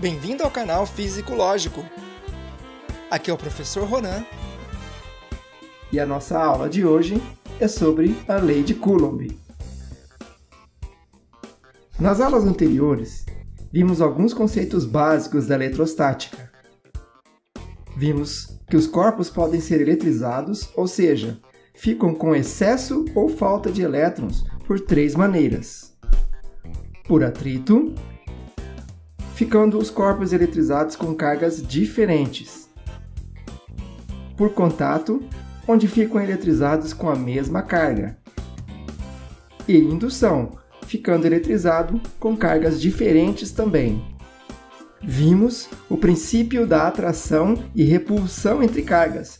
Bem-vindo ao canal Físico Lógico. Aqui é o professor Ronan. E a nossa aula de hoje é sobre a lei de Coulomb. Nas aulas anteriores, vimos alguns conceitos básicos da eletrostática. Vimos que os corpos podem ser eletrizados, ou seja, ficam com excesso ou falta de elétrons por três maneiras. Por atrito, ficando os corpos eletrizados com cargas diferentes. Por contato, onde ficam eletrizados com a mesma carga. E indução, ficando eletrizado com cargas diferentes também. Vimos o princípio da atração e repulsão entre cargas,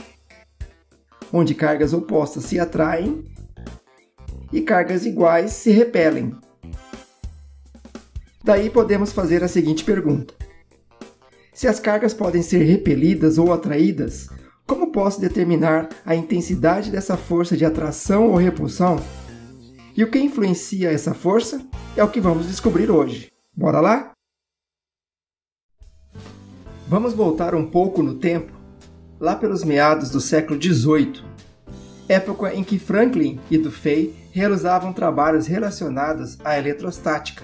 onde cargas opostas se atraem e cargas iguais se repelem. Daí podemos fazer a seguinte pergunta: se as cargas podem ser repelidas ou atraídas, como posso determinar a intensidade dessa força de atração ou repulsão? E o que influencia essa força é o que vamos descobrir hoje. Bora lá? Vamos voltar um pouco no tempo, lá pelos meados do século XVIII, época em que Franklin e Dufay realizavam trabalhos relacionados à eletrostática,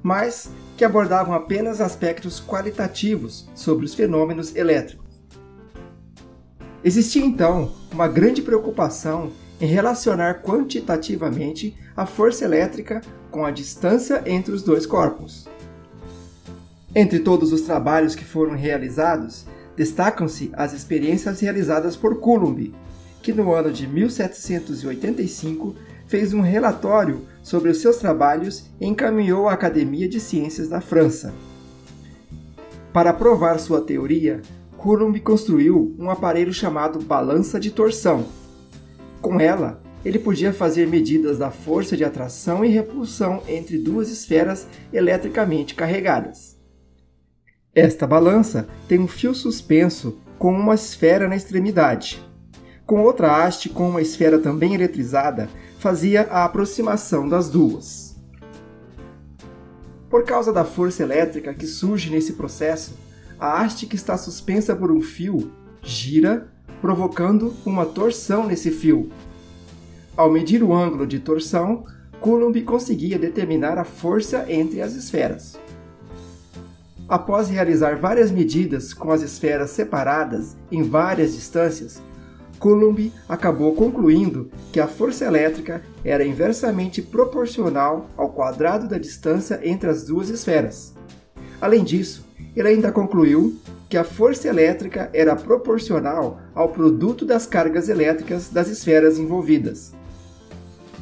mas que abordavam apenas aspectos qualitativos sobre os fenômenos elétricos. Existia então uma grande preocupação em relacionar quantitativamente a força elétrica com a distância entre os dois corpos. Entre todos os trabalhos que foram realizados, destacam-se as experiências realizadas por Coulomb, que no ano de 1785 fez um relatório sobre os seus trabalhos e encaminhou à Academia de Ciências da França. Para provar sua teoria, Coulomb construiu um aparelho chamado balança de torção. Com ela, ele podia fazer medidas da força de atração e repulsão entre duas esferas eletricamente carregadas. Esta balança tem um fio suspenso com uma esfera na extremidade. Com outra haste com uma esfera também eletrizada, fazia a aproximação das duas. Por causa da força elétrica que surge nesse processo, a haste que está suspensa por um fio gira, provocando uma torção nesse fio. Ao medir o ângulo de torção, Coulomb conseguia determinar a força entre as esferas. Após realizar várias medidas com as esferas separadas em várias distâncias, Coulomb acabou concluindo que a força elétrica era inversamente proporcional ao quadrado da distância entre as duas esferas. Além disso, ele ainda concluiu que a força elétrica era proporcional ao produto das cargas elétricas das esferas envolvidas.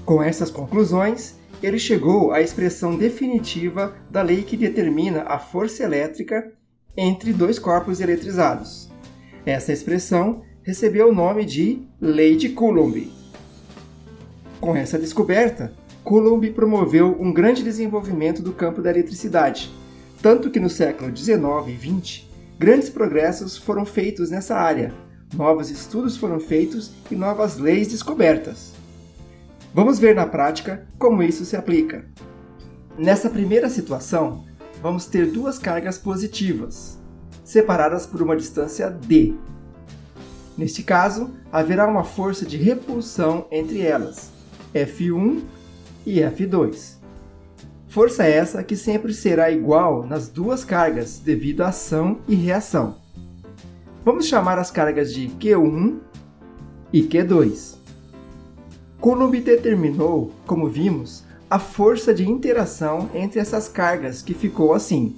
Com essas conclusões, ele chegou à expressão definitiva da lei que determina a força elétrica entre dois corpos eletrizados. Essa expressão recebeu o nome de Lei de Coulomb. Com essa descoberta, Coulomb promoveu um grande desenvolvimento do campo da eletricidade, tanto que no século XIX e XX, grandes progressos foram feitos nessa área, novos estudos foram feitos e novas leis descobertas. Vamos ver na prática como isso se aplica. Nessa primeira situação, vamos ter duas cargas positivas, separadas por uma distância d. Neste caso, haverá uma força de repulsão entre elas, F1 e F2. Força essa que sempre será igual nas duas cargas devido à ação e reação. Vamos chamar as cargas de Q1 e Q2. Coulomb determinou, como vimos, a força de interação entre essas cargas, que ficou assim.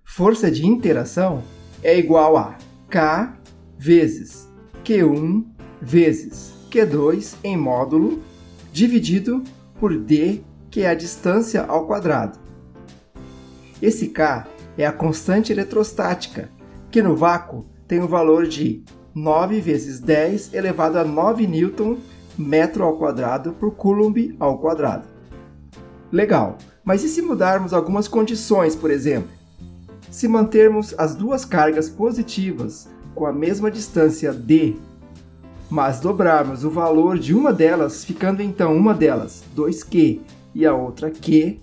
Força de interação é igual a K vezes Q1 vezes Q2 em módulo, dividido por D, que é a distância ao quadrado. Esse K é a constante eletrostática, que no vácuo tem o valor de 9 vezes 10 elevado a 9 Newton metro ao quadrado por Coulomb ao quadrado. Legal, mas e se mudarmos algumas condições, por exemplo? Se mantermos as duas cargas positivas com a mesma distância d, mas dobrarmos o valor de uma delas, ficando então uma delas 2Q e a outra Q,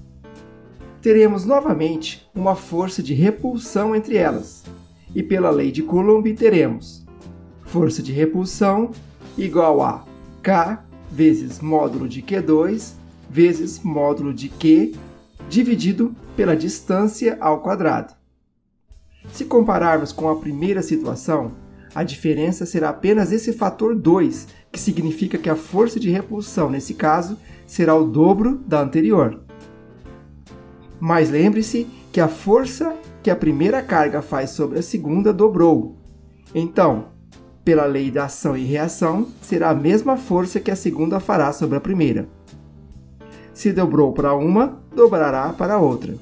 teremos novamente uma força de repulsão entre elas. E pela lei de Coulomb teremos força de repulsão igual a K vezes módulo de Q2 vezes módulo de Q dividido pela distância ao quadrado. Se compararmos com a primeira situação, a diferença será apenas esse fator 2, que significa que a força de repulsão, nesse caso, será o dobro da anterior. Mas lembre-se que a força que a primeira carga faz sobre a segunda dobrou. Então, pela lei da ação e reação, será a mesma força que a segunda fará sobre a primeira. Se dobrou para uma, dobrará para a outra.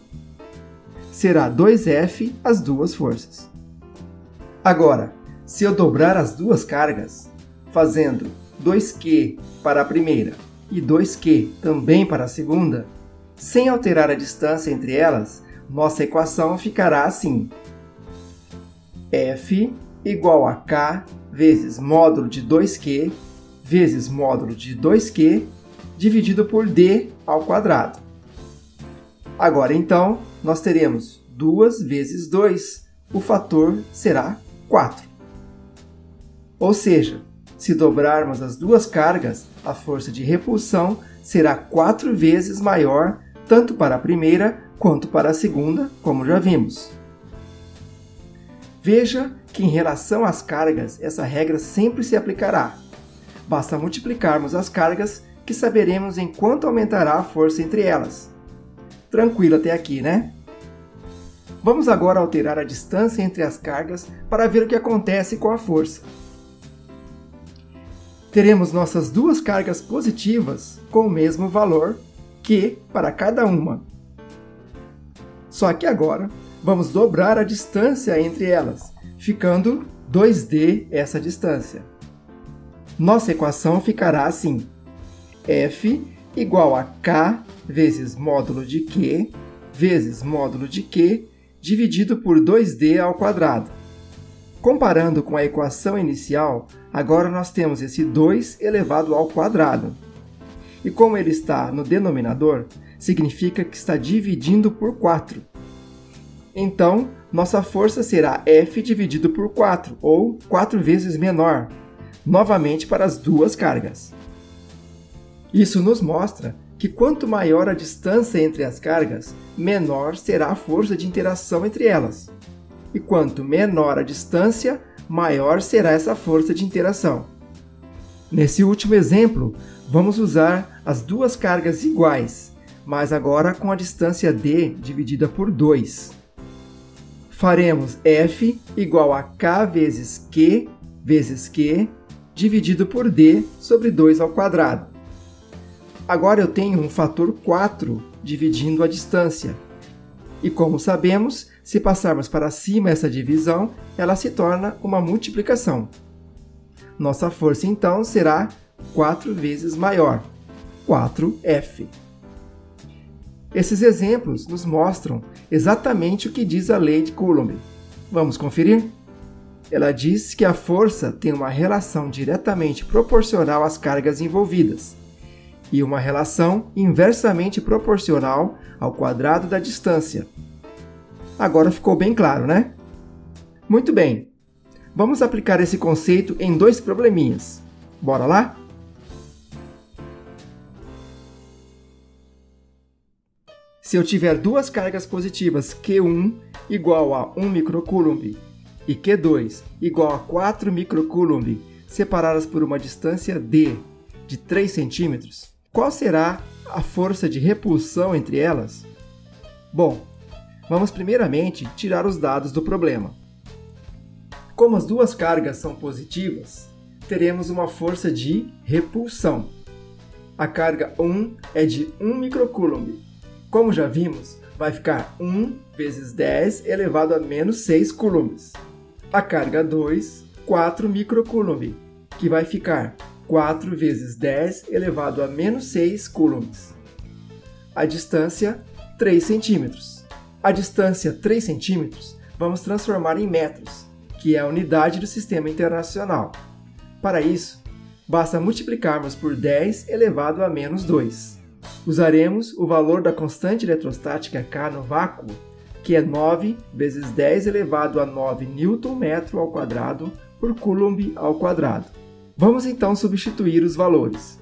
Será 2F as duas forças. Agora, se eu dobrar as duas cargas, fazendo 2Q para a primeira e 2Q também para a segunda, sem alterar a distância entre elas, nossa equação ficará assim: F igual a K vezes módulo de 2Q vezes módulo de 2Q dividido por D ao quadrado. Agora, então, nós teremos 2 vezes 2, o fator será 4. Ou seja, se dobrarmos as duas cargas, a força de repulsão será 4 vezes maior tanto para a primeira quanto para a segunda, como já vimos. Veja que em relação às cargas, essa regra sempre se aplicará. Basta multiplicarmos as cargas que saberemos em quanto aumentará a força entre elas. Tranquilo até aqui, né? Vamos agora alterar a distância entre as cargas para ver o que acontece com a força. Teremos nossas duas cargas positivas com o mesmo valor Q para cada uma. Só que agora vamos dobrar a distância entre elas, ficando 2D essa distância. Nossa equação ficará assim: F igual a K vezes módulo de Q vezes módulo de Q dividido por 2D ao quadrado. Comparando com a equação inicial, agora nós temos esse 2 elevado ao quadrado. E como ele está no denominador, significa que está dividindo por 4. Então, nossa força será F dividido por 4, ou 4 vezes menor, novamente para as duas cargas. Isso nos mostra que quanto maior a distância entre as cargas, menor será a força de interação entre elas. E quanto menor a distância, maior será essa força de interação. Nesse último exemplo, vamos usar as duas cargas iguais, mas agora com a distância D dividida por 2. Faremos F igual a K vezes Q dividido por D sobre 2 ao quadrado. Agora eu tenho um fator 4 dividindo a distância. E como sabemos, se passarmos para cima essa divisão, ela se torna uma multiplicação. Nossa força então será 4 vezes maior, 4F. Esses exemplos nos mostram exatamente o que diz a lei de Coulomb. Vamos conferir? Ela diz que a força tem uma relação diretamente proporcional às cargas envolvidas e uma relação inversamente proporcional ao quadrado da distância. Agora ficou bem claro, né? Muito bem. Vamos aplicar esse conceito em dois probleminhas. Bora lá? Se eu tiver duas cargas positivas Q1 igual a 1 microcoulomb e Q2 igual a 4 microcoulomb, separadas por uma distância D de 3 centímetros, qual será a força de repulsão entre elas? Bom, vamos primeiramente tirar os dados do problema. Como as duas cargas são positivas, teremos uma força de repulsão. A carga 1 é de 1 microcoulomb. Como já vimos, vai ficar 1 vezes 10 elevado a menos 6 coulombs. A carga 2, 4 microcoulomb, que vai ficar 4 vezes 10 elevado a menos 6 coulombs. A distância, 3 centímetros. A distância 3 centímetros vamos transformar em metros, que é a unidade do Sistema Internacional. Para isso, basta multiplicarmos por 10 elevado a menos 2. Usaremos o valor da constante eletrostática K no vácuo, que é 9 vezes 10 elevado a 9 Nm² por Coulomb ao quadrado. Vamos então substituir os valores.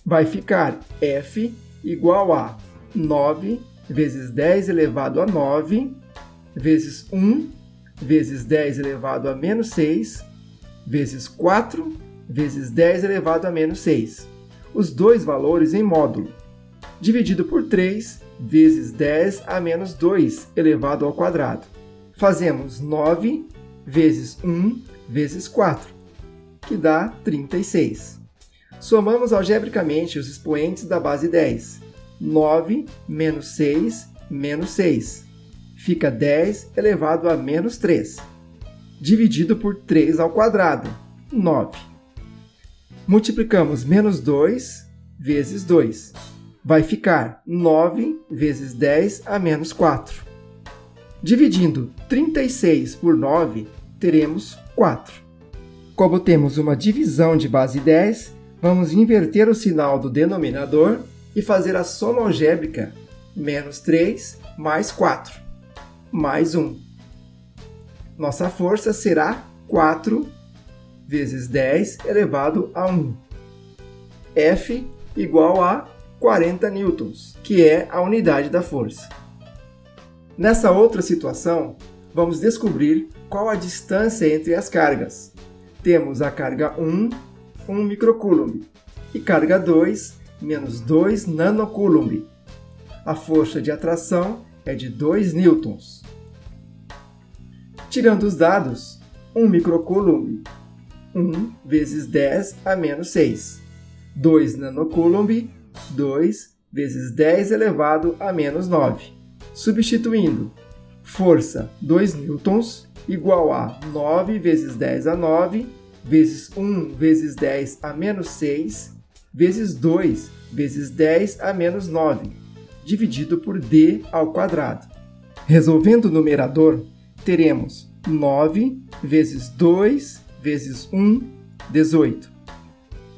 Vai ficar F igual a 9 vezes 10 elevado a 9 vezes 1 vezes 10 elevado a menos 6 vezes 4 vezes 10 elevado a menos 6. Os dois valores em módulo, dividido por 3 vezes 10 a menos 2 elevado ao quadrado. Fazemos 9 vezes 1 vezes 4, que dá 36. Somamos algebricamente os expoentes da base 10. 9 menos 6 menos 6. Fica 10 elevado a menos 3. Dividido por 3 ao quadrado, 9. Multiplicamos menos 2 vezes 2. Vai ficar 9 vezes 10 a menos 4. Dividindo 36 por 9, teremos 4. Como temos uma divisão de base 10, vamos inverter o sinal do denominador e fazer a soma algébrica menos 3 mais 4, mais 1. Nossa força será 4 vezes 10 elevado a 1. F igual a 40 newtons, que é a unidade da força. Nessa outra situação, vamos descobrir qual a distância entre as cargas. Temos a carga 1, 1 microcoulomb, e carga 2, menos 2 nanocoulomb. A força de atração é de 2 newtons. Tirando os dados, 1 microcoulomb, 1 vezes 10 a menos 6. 2 nanocoulomb, 2 vezes 10 elevado a menos 9. Substituindo, força 2 newtons igual a 9 vezes 10 a 9, vezes 1 vezes 10 a menos 6, vezes 2 vezes 10 a menos 9, dividido por d ao quadrado. Resolvendo o numerador, teremos 9 vezes 2 vezes 1, 18.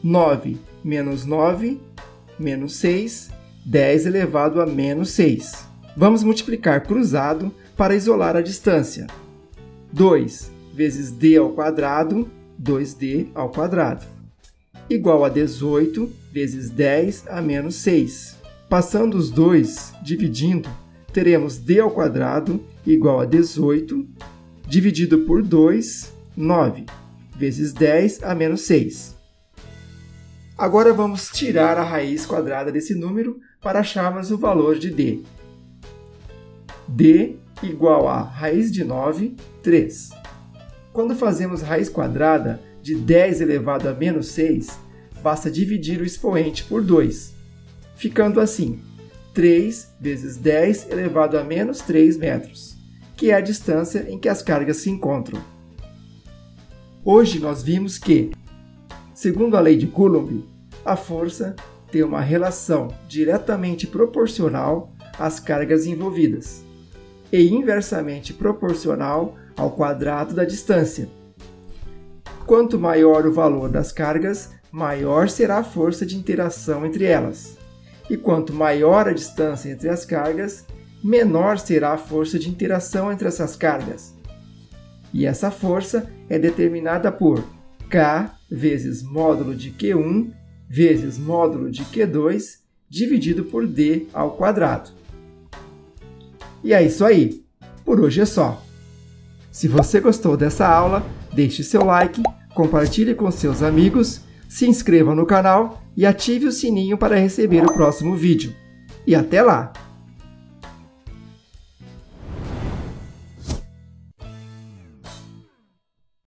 9 menos 9, menos 6, 10 elevado a menos 6. Vamos multiplicar cruzado para isolar a distância. 2 vezes d ao quadrado, 2d ao quadrado, igual a 18 vezes 10 a menos 6. Passando os dois dividindo, teremos d ao quadrado igual a 18, dividido por 2, 9, vezes 10 a menos 6. Agora vamos tirar a raiz quadrada desse número para acharmos o valor de d. d igual a raiz de 9, 3. Quando fazemos raiz quadrada de 10 elevado a menos 6, basta dividir o expoente por 2, ficando assim, 3 vezes 10 elevado a menos 3 metros, que é a distância em que as cargas se encontram. Hoje nós vimos que, segundo a lei de Coulomb, a força tem uma relação diretamente proporcional às cargas envolvidas e inversamente proporcional ao quadrado da distância. Quanto maior o valor das cargas, maior será a força de interação entre elas. E quanto maior a distância entre as cargas, menor será a força de interação entre essas cargas. E essa força é determinada por K vezes módulo de Q1 vezes módulo de Q2 dividido por d ao quadrado. E é isso aí. Por hoje é só. Se você gostou dessa aula, deixe seu like, compartilhe com seus amigos, se inscreva no canal e ative o sininho para receber o próximo vídeo. E até lá!